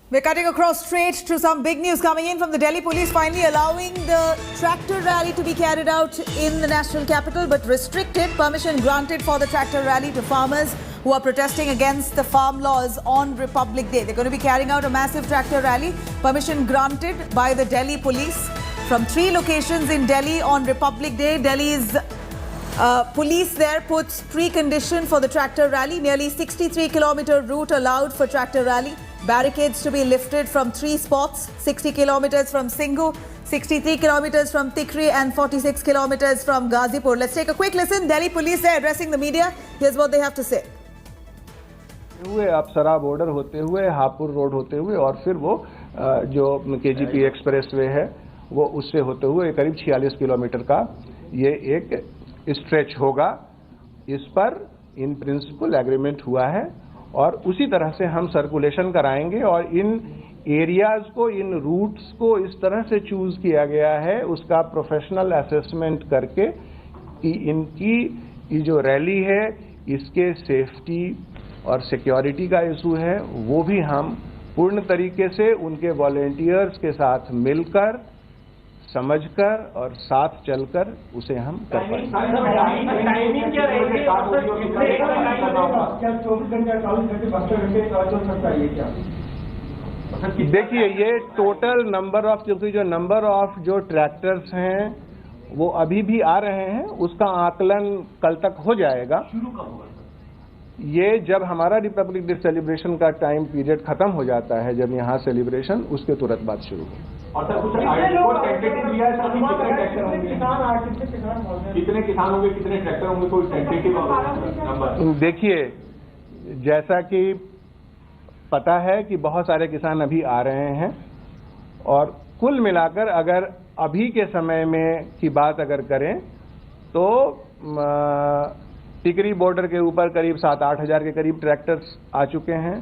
We're cutting across straight to some big news coming in from the Delhi police, finally allowing the tractor rally to be carried out in the national capital, but restricted. Permission granted for the tractor rally to farmers who are protesting against the farm laws on Republic Day. They're going to be carrying out a massive tractor rally. Permission granted by the Delhi police from 3 locations in Delhi on Republic Day. Delhi's police there puts precondition for the tractor rally. Nearly 63-kilometer route allowed for tractor rally. Barricades to be lifted from 3 spots, 60 kilometers from Singhu, 63 kilometers from Tikri and 46 kilometers from Ghazipur. Let's take a quick listen. Delhi police are addressing the media. Here's what they have to say. हुए अप्सरा border होते हुए Hapur road होते हुए और फिर वो जो KGP express way है वो उससे होते हुए करीब 46 किलोमीटर का ये एक स्ट्रेच होगा। इस पर इन प्रिंसिपल एग्रीमेंट हुआ है और उसी तरह से हम सर्कुलेशन कराएंगे और इन एरियाज को, इन रूट्स को इस तरह से चूज किया गया है उसका प्रोफेशनल असेसमेंट करके कि इनकी ये जो रैली है इसके सेफ्टी और सिक्योरिटी का इशू है वो भी हम पूर्ण तरीके से उनके वॉलेंटियर्स के साथ मिलकर, समझकर और साथ चलकर उसे हम कर पाएंगे। देखिए ये टोटल नंबर ऑफ, क्योंकि जो नंबर ऑफ जो ट्रैक्टर्स हैं वो अभी भी आ रहे हैं उसका आकलन कल तक हो जाएगा। ये जब हमारा रिपब्लिक डे सेलिब्रेशन का टाइम पीरियड खत्म हो जाता है, जब यहाँ सेलिब्रेशन, उसके तुरंत बाद शुरू हो। और सर कुछ टेंटेटिव लिया है, कितने किसान होंगे, कितने ट्रैक्टर होंगे, कोई टेंटेटिव नंबर? देखिए जैसा कि पता है कि बहुत सारे किसान अभी आ रहे हैं और कुल मिलाकर अगर अभी के समय में की बात अगर करें तो टिकरी बॉर्डर के ऊपर करीब 7-8 हज़ार के करीब ट्रैक्टर्स आ चुके हैं।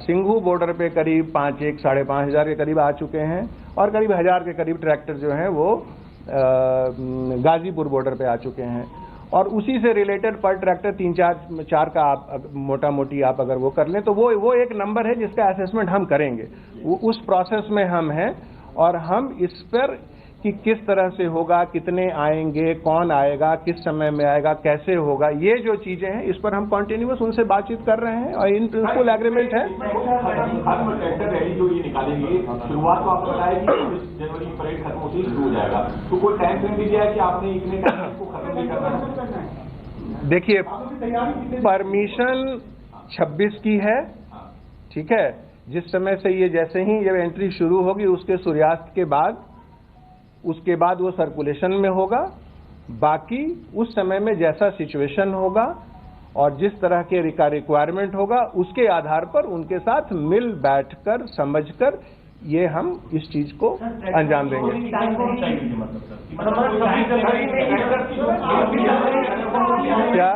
सिंघू बॉर्डर पे करीब 5-5.5 हज़ार के करीब आ चुके हैं और करीब 1000 के करीब ट्रैक्टर जो हैं वो गाजीपुर बॉर्डर पे आ चुके हैं। और उसी से रिलेटेड पर ट्रैक्टर 3-4 का आप मोटा मोटी आप अगर वो कर लें तो वो एक नंबर है जिसका असेसमेंट हम करेंगे। उस प्रोसेस में हम हैं और हम इस पर कि किस तरह से होगा, कितने आएंगे, कौन आएगा, किस समय में आएगा, कैसे होगा, ये जो चीजें हैं इस पर हम कंटिन्यूअस उनसे बातचीत कर रहे हैं और इन प्रिंसिपल एग्रीमेंट है। ट्रैक्टर रैली जो ये निकालेंगे, शुरुआत तो आपने बताया कि 26 जनवरी की परेड खत्म होती ही शुरू हो जाएगा, तो कोई टाइम फ्रेम भी दिया है कि आपने इतने टाइम को खत्म नहीं करना है? देखिए परमिशन 26 की है, ठीक है। जिस समय से ये जैसे ही ये एंट्री शुरू होगी उसके सूर्यास्त के बाद, उसके बाद वो सर्कुलेशन में होगा। बाकी उस समय में जैसा सिचुएशन होगा और जिस तरह के रिक्वायरमेंट होगा उसके आधार पर उनके साथ मिल बैठकर समझकर ये हम इस चीज को अंजाम देंगे। क्या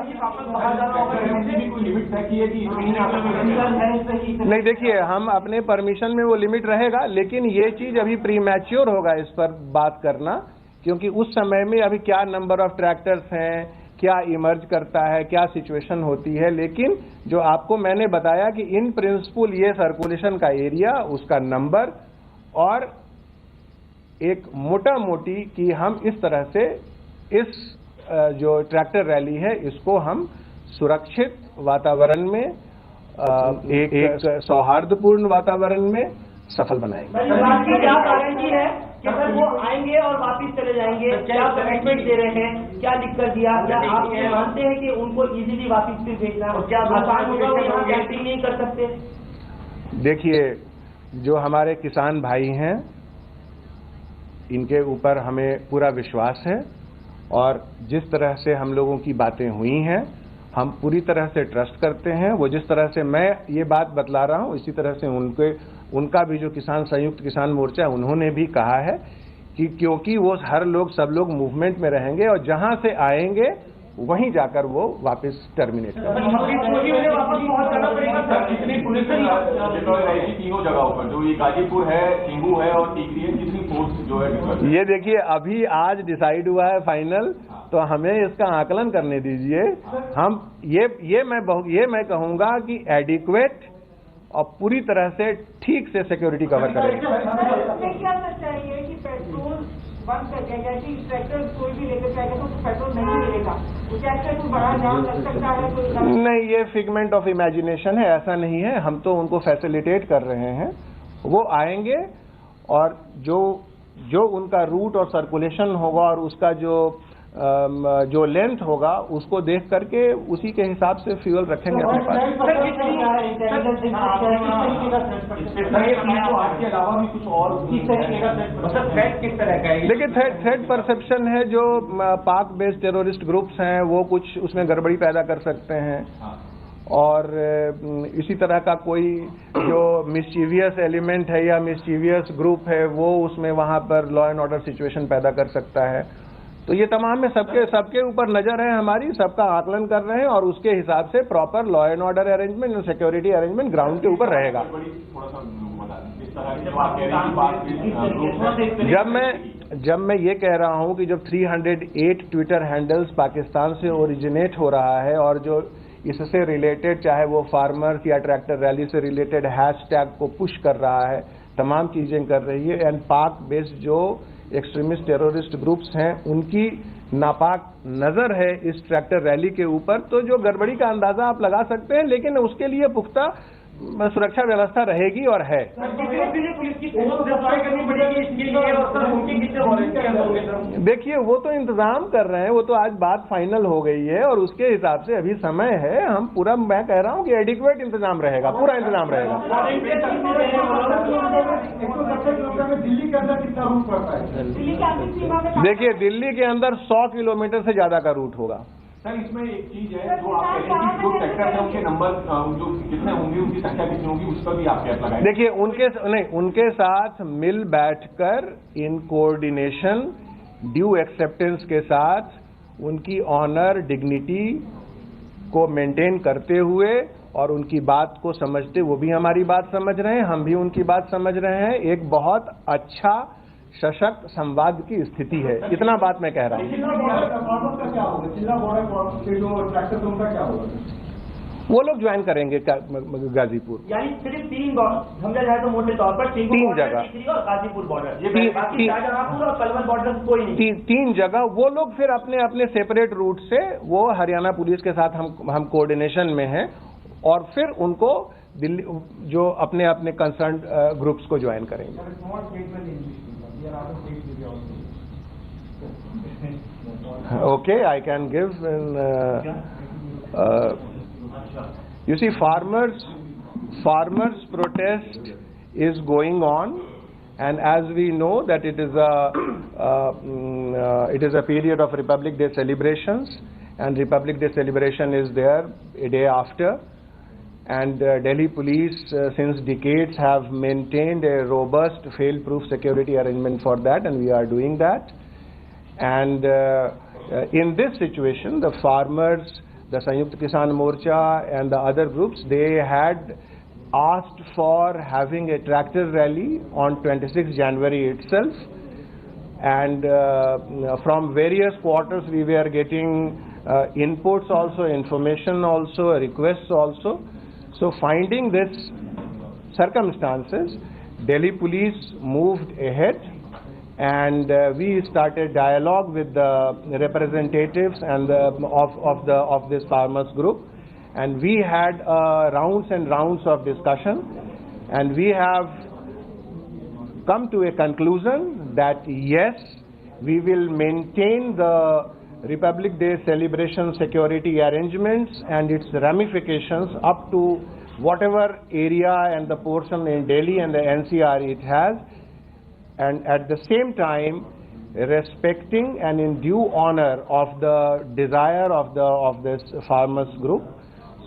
नहीं, देखिए हम अपने परमिशन में वो लिमिट रहेगा, लेकिन ये चीज अभी प्री मैच्योर होगा इस पर बात करना, क्योंकि उस समय में अभी क्या नंबर ऑफ ट्रैक्टर्स हैं, क्या इमर्ज करता है, क्या सिचुएशन होती है। लेकिन जो आपको मैंने बताया कि इन प्रिंसिपल ये सर्कुलेशन का एरिया, उसका नंबर और एक मोटा मोटी कि हम इस तरह से इस जो ट्रैक्टर रैली है इसको हम सुरक्षित वातावरण में, एक सौहार्दपूर्ण वातावरण में सफल बनाएंगे। क्या गारंटी है कि सर वो आएंगे और वापस चले जाएंगे? क्या कमिटमेंट दे रहे हैं, क्या लिख कर दिया? क्या आप मानते हैं कि उनको इजीली वापस फिर भेजना है? क्या आसान होगा, वो यहाँ कैंपिंग नहीं कर सकते? देखिए जो हमारे किसान भाई हैं इनके ऊपर हमें पूरा विश्वास है और जिस तरह से हम लोगों की बातें हुई हैं हम पूरी तरह से ट्रस्ट करते हैं। वो जिस तरह से मैं ये बात बतला रहा हूँ इसी तरह से उनका भी जो किसान संयुक्त किसान मोर्चा है उन्होंने भी कहा है कि क्योंकि वो हर लोग, सब लोग मूवमेंट में रहेंगे और जहां से आएंगे वहीं जाकर वो वापस टर्मिनेट करेंगे। तीनों जगहों पर जो ये गाजीपुर है, सिंघू है और टीकरी है, कितनी फोर्स जो है? ये देखिए अभी आज डिसाइड हुआ है फाइनल, तो हमें इसका आकलन करने दीजिए। हम ये मैं कहूंगा कि एडिक्वेट और पूरी तरह से ठीक से सिक्योरिटी कवर करेंगे। इसमें क्या सच्चाई है कि पेट्रोल बंद कर दिया गया कि ट्रैक्टर कोई भी लेकर जाएगा तो पेट्रोल नहीं मिलेगा, क्या कोई बड़ा जाम लग सकता है? नहीं, ये फिगमेंट ऑफ इमेजिनेशन है, ऐसा नहीं है। हम तो उनको फैसिलिटेट कर रहे हैं, वो आएंगे और जो उनका रूट और सर्कुलेशन होगा और उसका जो लेंथ होगा उसको देख करके उसी के हिसाब से फ्यूल रखेंगे अपने पास। के अलावा भी कुछ और किस तरह का है? देखिए, थ्रेट परसेप्शन है, जो पाक बेस्ड टेररिस्ट ग्रुप्स हैं वो कुछ उसमें गड़बड़ी पैदा कर सकते हैं, और इसी तरह का कोई जो मिस्चीवियस एलिमेंट है या मिस्चीवियस ग्रुप है वो उसमें वहां पर लॉ एंड ऑर्डर सिचुएशन पैदा कर सकता है। तो ये तमाम में सबके ऊपर नजर है हमारी, सबका आकलन कर रहे हैं और उसके हिसाब से proper law and order arrangement और सिक्योरिटी अरेंजमेंट ग्राउंड के ऊपर रहेगा। जब मैं ये कह रहा हूं कि जब 308 ट्विटर हैंडल्स पाकिस्तान से ओरिजिनेट हो रहा है और जो इससे रिलेटेड, चाहे वो फार्मर्स या ट्रैक्टर रैली से रिलेटेड हैशटैग को पुश कर रहा है, तमाम चीजें कर रही है, एंड पाक बेस्ड जो एक्सट्रीमिस्ट टेररिस्ट ग्रुप्स हैं उनकी नापाक नजर है इस ट्रैक्टर रैली के ऊपर, तो जो गड़बड़ी का अंदाजा आप लगा सकते हैं, लेकिन उसके लिए पुख्ता सुरक्षा व्यवस्था रहेगी और है। देखिए, वो तो इंतजाम कर रहे हैं, वो तो आज बात फाइनल हो गई है और उसके हिसाब से अभी समय है। हम पूरा, मैं कह रहा हूँ कि एडिक्वेट इंतजाम रहेगा, पूरा इंतजाम रहेगा। दिल्ली के अंदर कितना रूट पड़ता है? देखिए, दिल्ली के अंदर 100 किलोमीटर से ज्यादा का रूट होगा। सर, इसमें एक चीज है, जो आप कह रहे हैं कि जो सेक्टर है उनके नंबर जो कितने होंगे, उनकी संख्या कितनी होगी, उस पर भी आप कैप लगाएं। देखिए, उनके साथ मिल बैठकर इन कोऑर्डिनेशन ड्यू एक्सेप्टेंस के साथ उनकी ऑनर डिग्निटी को मेंटेन करते हुए और उनकी बात को समझते, वो भी हमारी बात समझ रहे हैं, हम भी उनकी बात समझ रहे हैं। एक बहुत अच्छा सशक्त संवाद की स्थिति है, इतना बात मैं कह रहा हूँ। वो लोग ज्वाइन करेंगे गाजीपुर, यानी सिर्फ 3 समझा जाए तो मोटे तौर पर 3 जगह और गाजीपुर बॉर्डर, बाकी शाहजहांपुर और पलवल बॉर्डर कोई नहीं। 3 जगह वो लोग फिर अपने सेपरेट रूट से, वो हरियाणा पुलिस के साथ हम कोऑर्डिनेशन में हैं और फिर उनको दिल्ली जो अपने कंसर्न ग्रुप्स को ज्वाइन करेंगे। Okay, I can give. You see, farmers protest is going on, and as we know that it is a period of Republic Day celebrations, and Republic Day celebration is there a day after. And Delhi police since decades have maintained a robust fail-proof security arrangement for that, and we are doing that. And in this situation, the farmers, the Sanyukt Kisan Morcha and the other groups, they had asked for having a tractor rally on 26 January itself, and from various quarters we were getting inputs also, information also, requests also. So finding this circumstances, Delhi police moved ahead, and we started dialogue with the representatives and of this farmers group, and we had rounds and rounds of discussion, and we have come to a conclusion that yes, we will maintain the Republic Day celebration security arrangements and its ramifications up to whatever area and the portion in Delhi and the NCR it has, and at the same time respecting and in due honor of the desire of this farmers group.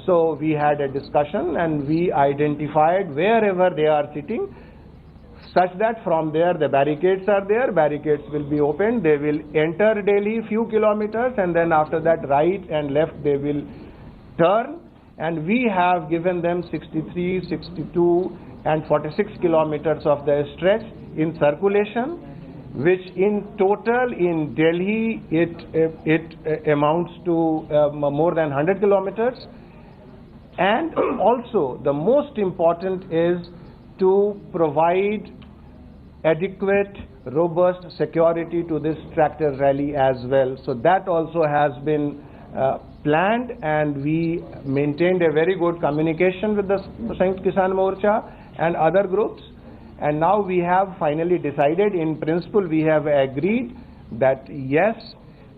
So we had a discussion and we identified wherever they are sitting, such that from there the barricades are there, barricades will be opened, they will enter Delhi few kilometers, and then after that right and left they will turn, and we have given them 63, 62 and 46 kilometers of the stretch in circulation, which in total in Delhi it amounts to more than 100 kilometers. And also, the most important is to provide adequate, robust security to this tractor rally as well. So that also has been planned, and we maintained a very good communication with the Sanयुkt Kisan Morcha and other groups. And now we have finally decided, in principle, we have agreed that yes,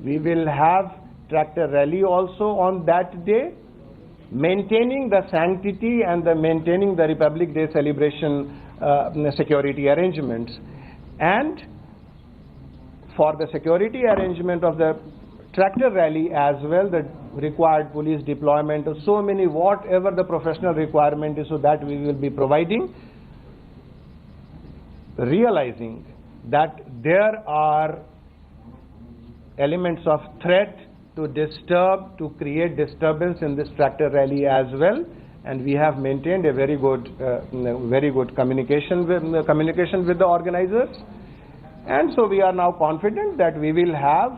we will have tractor rally also on that day, maintaining the sanctity and maintaining the Republic Day celebration security arrangements. And for the security arrangement of the tractor rally as well, the required police deployment, so many, whatever the professional requirement is, so that we will be providing, realizing that there are elements of threat to disturb, to create disturbance in this tractor rally as well, and we have maintained a very good communication with the organizers, and so we are now confident that we will have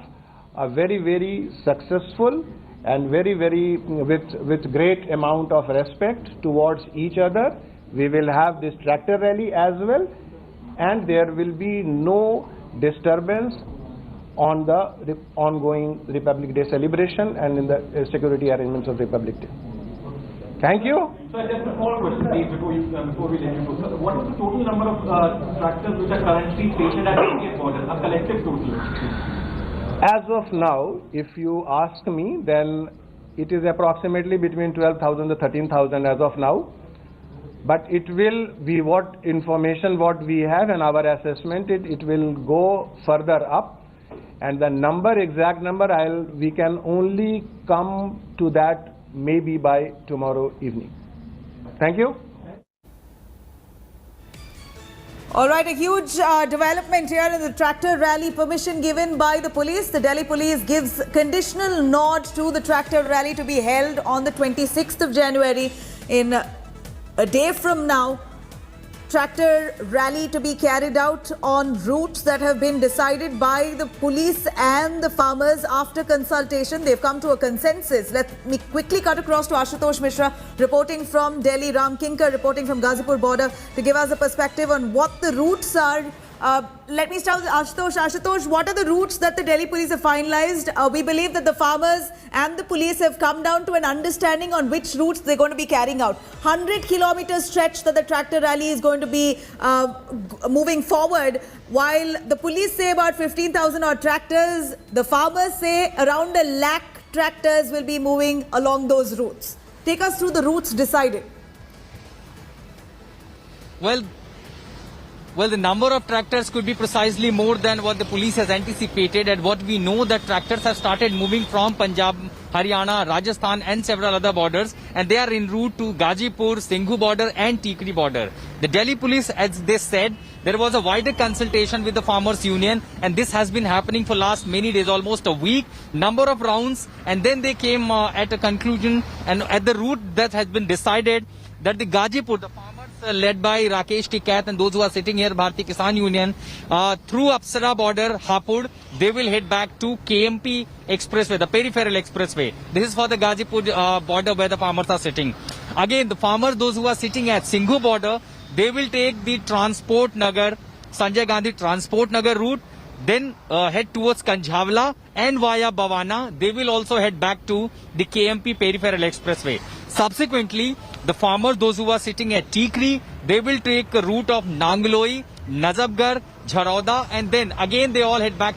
a very, very successful and with great amount of respect towards each other. We will have this tractor rally as well, and there will be no disturbance on the ongoing Republic Day celebration and in the security arrangements of Republic Day. Thank you. Sir, just a small question, please, before we let you go, sir. What is the total number of tractors which are currently stationed at Indian border, a collective total? As of now, if you ask me, then it is approximately between 12,000 to 13,000 as of now. But it will be what information what we have in our assessment, it will go further up. And the number, exact number, we can only come to that maybe by tomorrow evening. Thank you. All right, a huge development here in the tractor rally. Permission given by the police. The Delhi police gives conditional nod to the tractor rally to be held on the 26th of January, in a day from now. Tractor rally to be carried out on routes that have been decided by the police and the farmers after consultation. They've come to a consensus. Let me quickly cut across to Ashutosh Mishra, reporting from Delhi, Ram Kinkar reporting from Ghazipur border, to give us a perspective on what the routes are. Let me start with Ashutosh. Ashutosh, what are the routes that the Delhi police have finalized? We believe that the farmers and the police have come down to an understanding on which routes they're going to be carrying out. 100-kilometer stretch that the tractor rally is going to be moving forward, while the police say about 15,000 odd tractors, the farmers say around 1 lakh tractors will be moving along those routes. Take us through the routes decided. Well, the number of tractors could be precisely more than what the police has anticipated, and what we know that tractors have started moving from Punjab, Haryana, Rajasthan and several other borders, and they are en route to Ghazipur, Singhu border and Tikri border. The Delhi police, as they said, there was a wider consultation with the farmers union, and this has been happening for last many days, almost a week, number of rounds, and then they came at a conclusion, and at the route that has been decided, that the Ghazipur, the farmers led by Rakesh Tikait and those who are sitting here, Bharatiya Kisan Union, through Apsara border, Hapur, they will head back to KMP Expressway, the peripheral expressway. This is for the Ghazipur border where the farmers are sitting. Again, the farmers, those who are sitting at Singhu border, they will take the Transport Nagar, Sanjay Gandhi Transport Nagar route, then head towards Kanjhavla, and via Bhavana, they will also head back to the KMP peripheral expressway. Subsequently, the farmers, those who are sitting at Tikri, they will take a route of Nangloi, Nazabgarh, Jharauda, and then again they all head back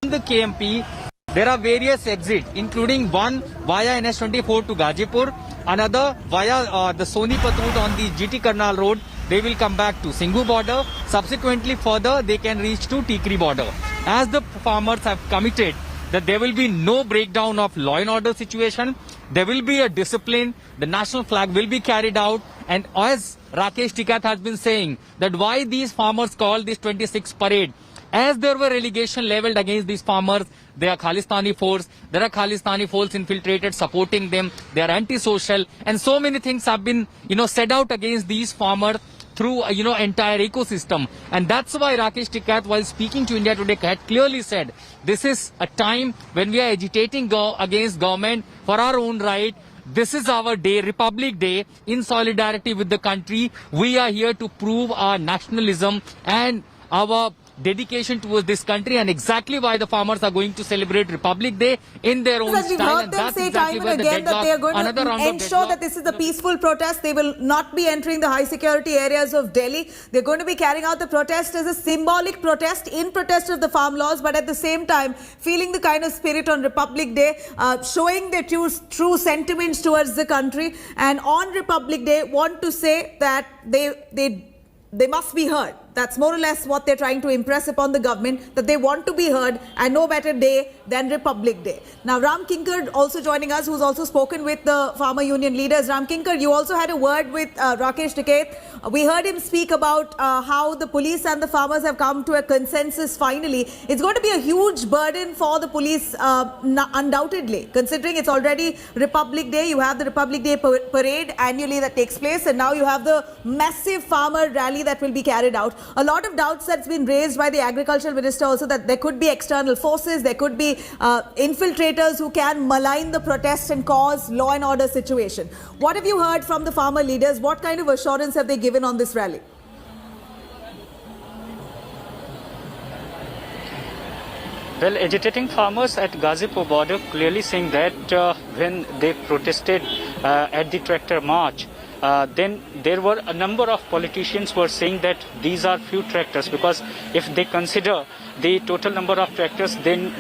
to the KMP. There are various exits, including one via NS24 to Ghazipur, another via the Sonipat route on the GT Karnal road. They will come back to Singhu border. Subsequently, further, they can reach to Tikri border. As the farmers have committed that there will be no breakdown of law and order situation, there will be a discipline, the national flag will be carried out, and as Rakesh Tikait has been saying, that why these farmers called this 26th parade, as there were allegations leveled against these farmers, they are Khalistani force, there are Khalistani force infiltrated supporting them, they are antisocial, and so many things have been, said out against these farmers through, entire ecosystem. And that's why Rakesh Tikait, while speaking to India Today, had clearly said, this is a time when we are agitating against government for our own right, this is our day, Republic Day, in solidarity with the country. We are here to prove our nationalism and our dedication towards this country, and exactly why the farmers are going to celebrate Republic Day in their own Because we've style. heard And them that's say exactly time where and the again that deadlock, they are going another to round of ensure deadlock. that this is a peaceful protest. They will not be entering the high security areas of Delhi. They're going to be carrying out the protest as a symbolic protest in protest of the farm laws, but at the same time feeling the kind of spirit on Republic Day, showing their true sentiments towards the country, and on Republic Day want to say that they must be heard. That's more or less what they're trying to impress upon the government, that they want to be heard, and no better day than Republic Day. Now, Ram Kinkar also joining us, who's also spoken with the farmer union leaders. Ram Kinkar, you also had a word with Rakesh Tikait. We heard him speak about how the police and the farmers have come to a consensus finally. It's going to be a huge burden for the police, undoubtedly, considering it's already Republic Day. You have the Republic Day parade annually that takes place, and now you have the massive farmer rally that will be carried out. A lot of doubts that's been raised by the agricultural minister also, that there could be external forces, there could be infiltrators who can malign the protests and cause law and order situation. What have you heard from the farmer leaders? What kind of assurance have they given on this rally? Well, agitating farmers at Ghazipur border clearly saying that when they protested at the tractor march, then there were a number of politicians were saying that these are few tractors, because if they consider the total number of tractors, then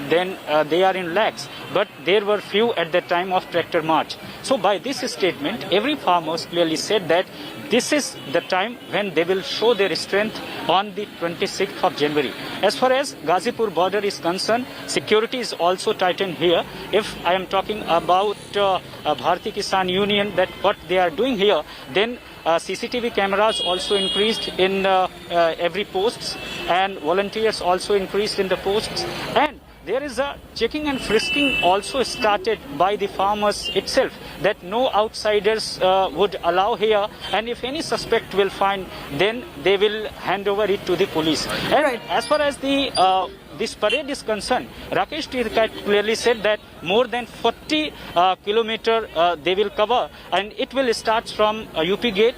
they are in lakhs. But there were few at the time of tractor march. So by this statement, every farmer clearly said that this is the time when they will show their strength on the 26th of January. As far as Ghazipur border is concerned, security is also tightened here. If I am talking about Bharatiya Kisan Union, that what they are doing here, then CCTV cameras also increased in every posts, and volunteers also increased in the posts, and there is a checking and frisking also started by the farmers itself, that no outsiders would allow here, and if any suspect will find, then they will hand over it to the police. And as far as this parade is concerned, Rakesh Tikait clearly said that more than 40 kilometers they will cover, and it will start from UP Gate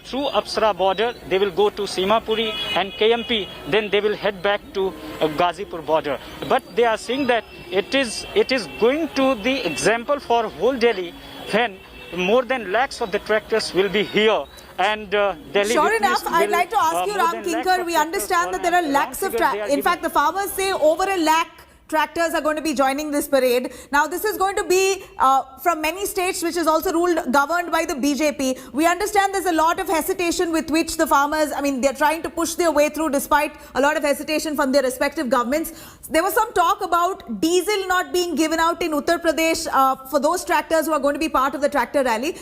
through Apsara border. They will go to Simapuri and KMP, then they will head back to Ghazipur border. But they are saying that it is going to the example for whole Delhi, when more than lakhs of the tractors will be here. And Delhi, sure enough, I'd like to ask you, Ram Kinkar, we understand that there are lakhs of in fact, the farmers say over a lakh tractors are going to be joining this parade. Now, this is going to be from many states, which is also governed by the BJP. We understand there's a lot of hesitation with which the farmers, they're trying to push their way through despite a lot of hesitation from their respective governments. There was some talk about diesel not being given out in Uttar Pradesh for those tractors who are going to be part of the tractor rally.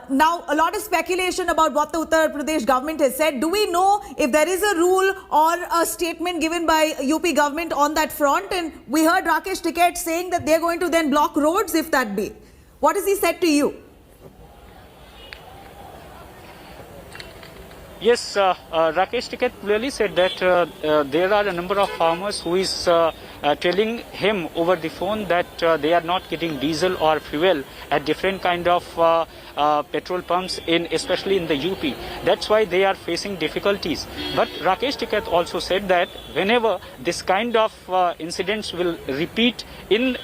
Now, a lot of speculation about what the Uttar Pradesh government has said. Do we know if there is a rule or a statement given by UP government on that front? And we heard Rakesh Tikait saying that they're going to then block roads if that be. What has he said to you? Yes, Rakesh Tikait clearly said that there are a number of farmers who is telling him over the phone that they are not getting diesel or fuel at different kind of petrol pumps, especially in the UP. That's why they are facing difficulties. But Rakesh Tikait also said that whenever this kind of incidents will repeat in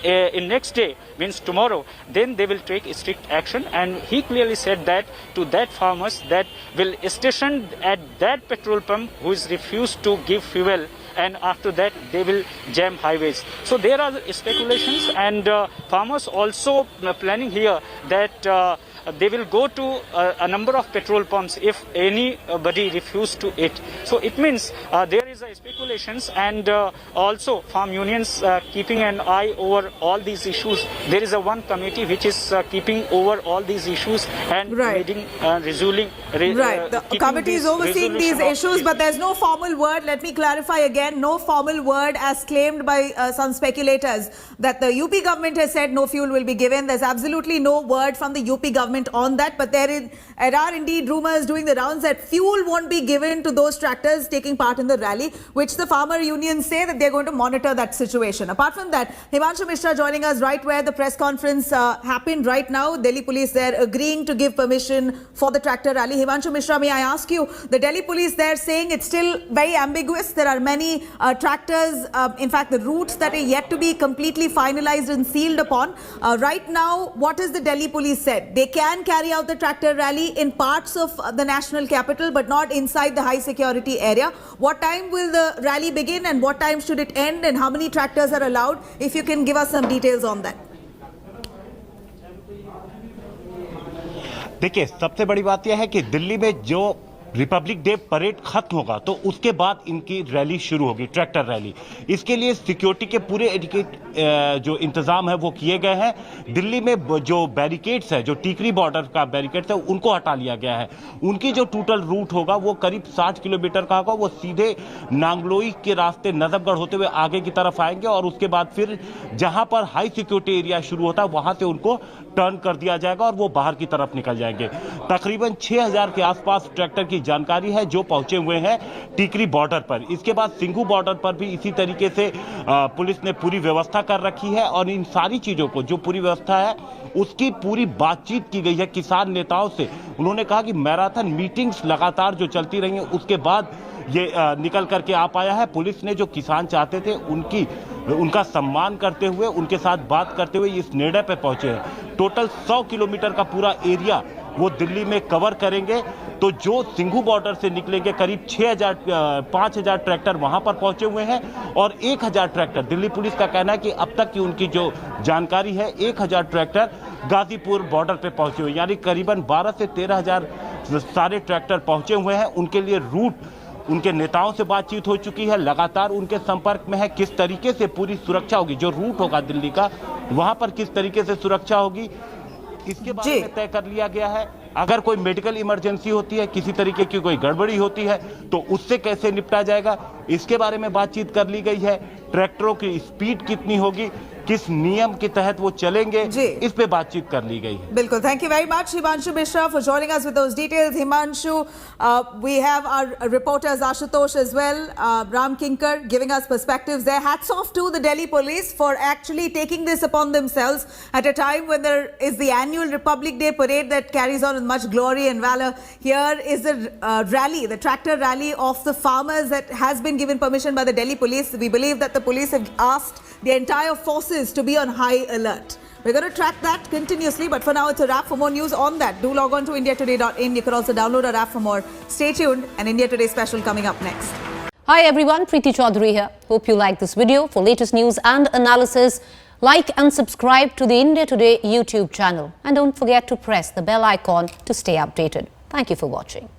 next day, means tomorrow, then they will take strict action. And he clearly said that to that farmers that will station at that petrol pump who is refused to give fuel, and after that they will jam highways. So there are speculations, and farmers also planning here that they will go to a number of petrol pumps if anybody refuse to it. So it means there is a speculations, and also farm unions keeping an eye over all these issues. There is a one committee which is keeping over all these issues and resolving. The committee is overseeing these issues, but there's no formal word. Let me clarify again, no formal word as claimed by some speculators that the UP government has said no fuel will be given. There's absolutely no word from the UP government on that, but there are indeed rumors doing the rounds that fuel won't be given to those tractors taking part in the rally. which the farmer unions say that they're going to monitor that situation. Apart from that, Himanshu Mishra joining us right where the press conference happened right now. Delhi police there agreeing to give permission for the tractor rally. Himanshu Mishra, may I ask you, the Delhi police there saying it's still very ambiguous. There are many tractors, in fact the routes that are yet to be completely finalized and sealed upon. Right now, what is the Delhi police said? They can carry out the tractor rally in parts of the national capital, but not inside the high security area. What time will the rally begin and what time should it end, and how many tractors are allowed? If you can give us some details on that. देखिए, सबसे बड़ी बात यह है कि दिल्ली में जो Republic day parade खत्म होगा तो उसके बाद इनकी रैली शुरू होगी, ट्रैक्टर रैली। इसके लिए सिक्योरिटी के पूरे जो इंतजाम है वो किए गए हैं। दिल्ली में जो बैरिकेड्स है, जो टीकरी बॉर्डर का बैरिकेड्स है, उनको हटा लिया गया है। उनकी जो टोटल रूट होगा वो करीब 60 किलोमीटर का होगा। वो सीधे नांगलोई के रास्ते नजफगढ़ होते हुए आगे की तरफ आएंगे और उसके बाद फिर जहां पर हाई सिक्योरिटी एरिया शुरू होता है वहां से उनको टर्न कर दिया जाएगा और वो बाहर की तरफ निकल जाएंगे। तकरीबन 6000 के आसपास ट्रैक्टर की जानकारी है जो पहुंचे हुए हैं टीकरी बॉर्डर पर। इसके बाद सिंघू बॉर्डर पर भी इसी तरीके से पुलिस ने पूरी व्यवस्था कर रखी है और इन सारी चीजों को, जो पूरी व्यवस्था है उसकी पूरी बातचीत की गई है किसान नेताओं से। उन्होंने कहा कि मैराथन मीटिंग्स लगातार जो चलती रही हैं उसके बाद ये निकल करके आ पाया है। पुलिस ने जो किसान चाहते थे उनका सम्मान करते हुए, उनके साथ बात करते हुए इस निर्णय पर पहुंचे हैं। टोटल 100 किलोमीटर का पूरा एरिया वो दिल्ली में कवर करेंगे। तो जो सिंघू बॉर्डर से निकलेंगे करीब 5000 ट्रैक्टर वहां पर पहुंचे हुए हैं और 1000 ट्रैक्टर, दिल्ली पुलिस का कहना है कि अब तक की उनकी जो जानकारी है 1000 ट्रैक्टर गाजीपुर बॉर्डर पे पहुंचे हुए, यानी करीबन 12 से 13000 सारे ट्रैक्टर पहुंचे हुए हैं। उनके लिए रूट, उनके नेताओं से बातचीत हो चुकी है, लगातार उनके संपर्क में है। किस तरीके से पूरी सुरक्षा होगी, जो रूट होगा दिल्ली का वहां पर किस तरीके से सुरक्षा होगी, इसके बारे में तय कर लिया गया है। अगर कोई मेडिकल इमरजेंसी होती है, किसी तरीके की कोई गड़बड़ी होती है तो उससे कैसे निपटा जाएगा, इसके बारे में बातचीत कर ली गई है। ट्रैक्टरों की स्पीड कितनी होगी, किस नियम के तहत वो चलेंगे, इस पे बातचीत कर ली गई है। बिल्कुल, thank you very much Himanshu Mishra for joining us with those details. Himanshu, we have our reporters Ashutosh as well, Ram Kinkar giving us perspectives there. Hats off to the Delhi police for actually taking this upon themselves at a time when there is the annual Republic Day parade that carries on with much glory and valor. Here is the rally, the tractor rally of the farmers that has been given permission by the Delhi police. We believe that the police have asked the entire forces to be on high alert. We're going to track that continuously, but for now it's a wrap. For more news on that, do log on to indiatoday.in. You can also download our app for more. Stay tuned, and India Today special coming up next. Hi everyone, Preeti Chaudhary here. Hope you like this video. For latest news and analysis, like and subscribe to the India Today YouTube channel. And don't forget to press the bell icon to stay updated. Thank you for watching.